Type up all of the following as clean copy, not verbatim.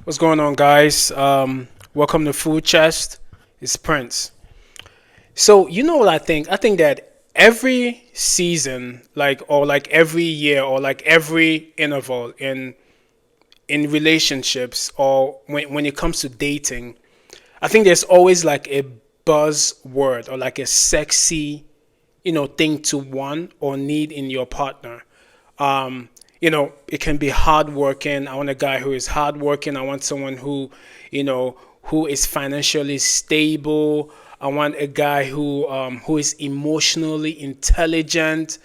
What's going on, guys? Welcome to Food Chest. It's Prince. So you know what I think? I think that every season, like every year, or like every interval in relationships, or when it comes to dating, I think there's always like a buzzword or like a sexy, thing to want or need in your partner. It can be hardworking. I want a guy who is hardworking. I want someone who is financially stable. I want a guy who is emotionally intelligent.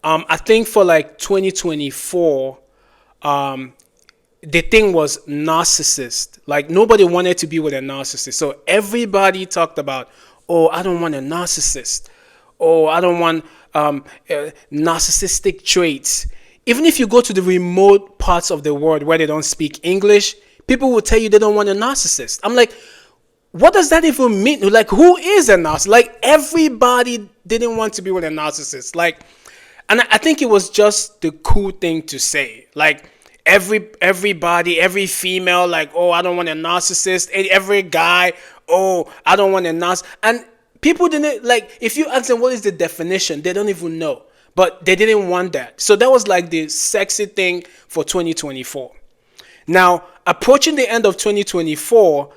I think for like 2024, the thing was narcissist. Like nobody wanted to be with a narcissist. So everybody talked about, oh, I don't want a narcissist. Oh, I don't want narcissistic traits. Even if you go to the remote parts of the world where they don't speak English, people will tell you they don't want a narcissist. I'm like, what does that even mean? Like, who is a narcissist? Like, everybody didn't want to be with a narcissist. Like, and I think it was just the cool thing to say. Like, everybody, every female, like, oh, I don't want a narcissist. Every guy, oh, I don't want a narcissist. And people didn't, like, if you ask them what is the definition, they don't even know. But they didn't want that. So that was like the sexy thing for 2024. Now, approaching the end of 2024,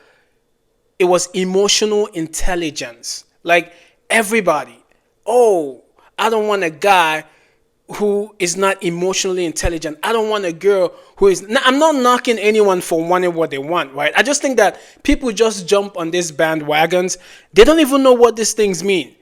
it was emotional intelligence. Like everybody, oh, I don't want a guy who is not emotionally intelligent. I don't want a girl who is. I'm not knocking anyone for wanting what they want, right? I just think that people just jump on these bandwagons. They don't even know what these things mean.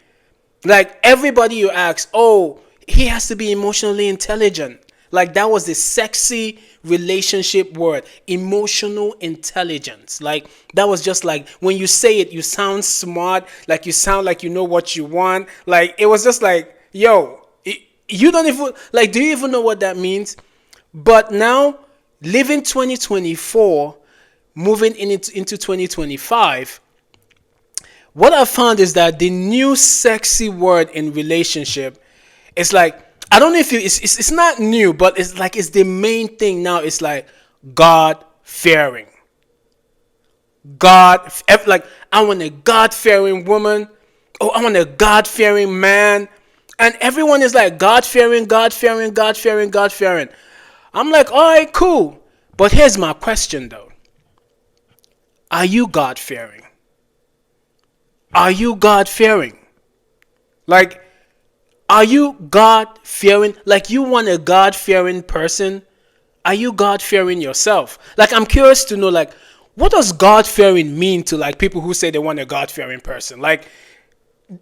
Like everybody you ask, oh, he has to be emotionally intelligent. Like that was the sexy relationship word, emotional intelligence. Like that was just like when you say it, you sound smart, like you sound like you know what you want. Like it was just like, yo, you don't even like, do you even know what that means? But now, living 2024, moving into 2025, what I found is that the new sexy word in relationship is like, I don't know if it's not new, but it's like it's the main thing now. It's like God fearing. Like I want a God fearing woman. Oh, I want a God fearing man. And everyone is like God fearing, God fearing, God fearing, God fearing. I'm like, all right, cool. But here's my question though. Are you God fearing? Are you God fearing? Like, are you God fearing? Like, you want a God fearing person? Are you God fearing yourself? Like, I'm curious to know, like, what does God fearing mean to like people who say they want a God fearing person? Like,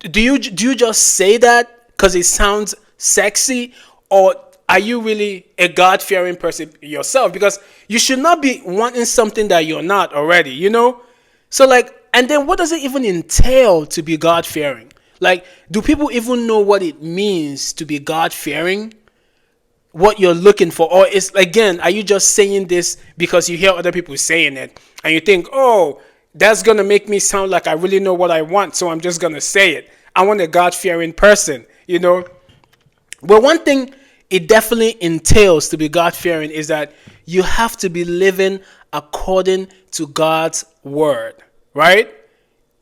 do you just say that because it sounds sexy, or are you really a God fearing person yourself? Because you should not be wanting something that you're not already, you know? So like, and then what does it even entail to be God fearing? Like, do people even know what it means to be God fearing? What you're looking for? Or is, again, are you just saying this because you hear other people saying it and you think, oh, that's going to make me sound like I really know what I want, so I'm just going to say it. I want a God fearing person, you know? But one thing it definitely entails to be God fearing is that you have to be living according to God's word, right?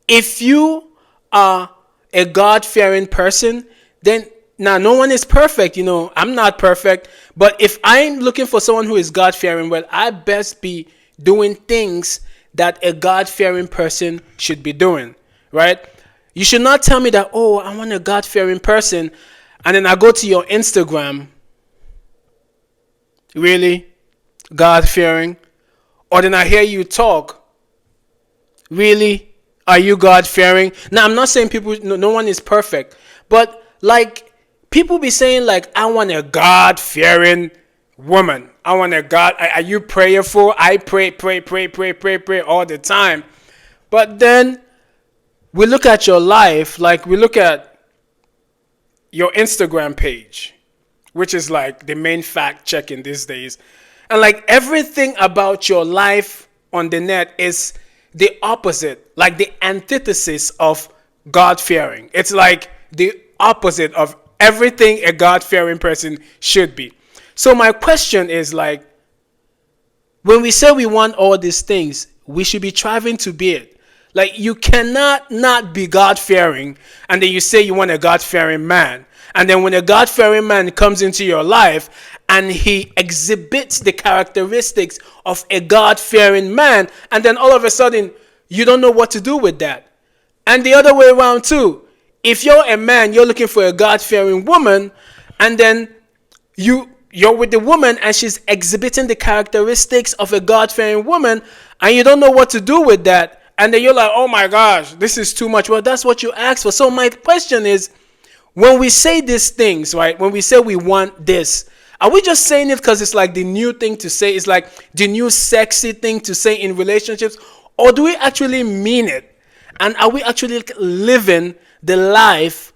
If you are a God fearing person, then now no one is perfect, you know. I'm not perfect, but if I'm looking for someone who is God fearing, well, I best be doing things that a God fearing person should be doing, right? You should not tell me that, oh, I want a God fearing person, and then I go to your Instagram, really? God fearing? Or then I hear you talk, really? Are you God fearing? Now, I'm not saying people, no one is perfect, but like people be saying, like, I want a God fearing woman. I want a God. Are you prayerful? I pray all the time. But then we look at your life, like we look at your Instagram page, which is like the main fact checking these days. And like everything about your life on the net is the opposite, like the antithesis of God fearing. It's like the opposite of everything a God fearing person should be. So my question is like, When we say we want all these things, we should be striving to be it. Like, you cannot not be God fearing, and then you say you want a God fearing man. And then when a God fearing man comes into your life and he exhibits the characteristics of a God fearing man, and then all of a sudden you don't know what to do with that. And the other way around too. If you're a man, you're looking for a God fearing woman, and then you're with the woman and she's exhibiting the characteristics of a God-fearing woman, and you don't know what to do with that, and then you're like, oh my gosh, this is too much. Well, that's what you asked for. So my question is, when we say these things, right, when we say we want this, are we just saying it because it's like the new thing to say? It's like the new sexy thing to say in relationships? Or do we actually mean it? And are we actually living the life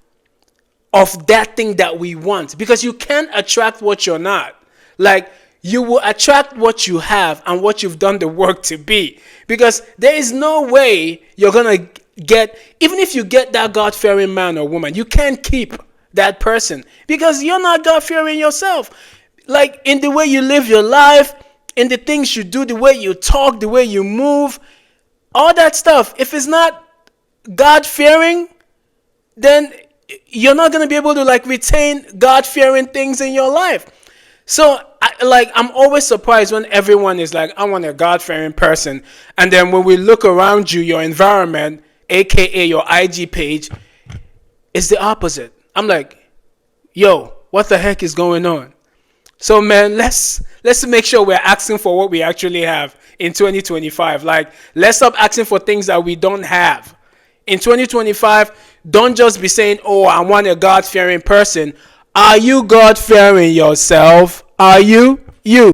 of that thing that we want? Because you can't attract what you're not. Like, you will attract what you have and what you've done the work to be. Because there is no way you're going to get, even if you get that God-fearing man or woman, you can't keep that person because you're not God-fearing yourself. Like, in the way you live your life, in the things you do, the way you talk, the way you move, all that stuff, if it's not God-fearing, then you're not going to be able to like retain God-fearing things in your life. So I'm always surprised when everyone is like, I want a God-fearing person. And then when we look around you, your environment, aka your IG page, is the opposite. I'm like, yo, what the heck is going on? So man, let's make sure we're asking for what we actually have in 2025. Like, let's stop asking for things that we don't have. In 2025, don't just be saying, oh, I want a God-fearing person. Are you God-fearing yourself? Are you? You.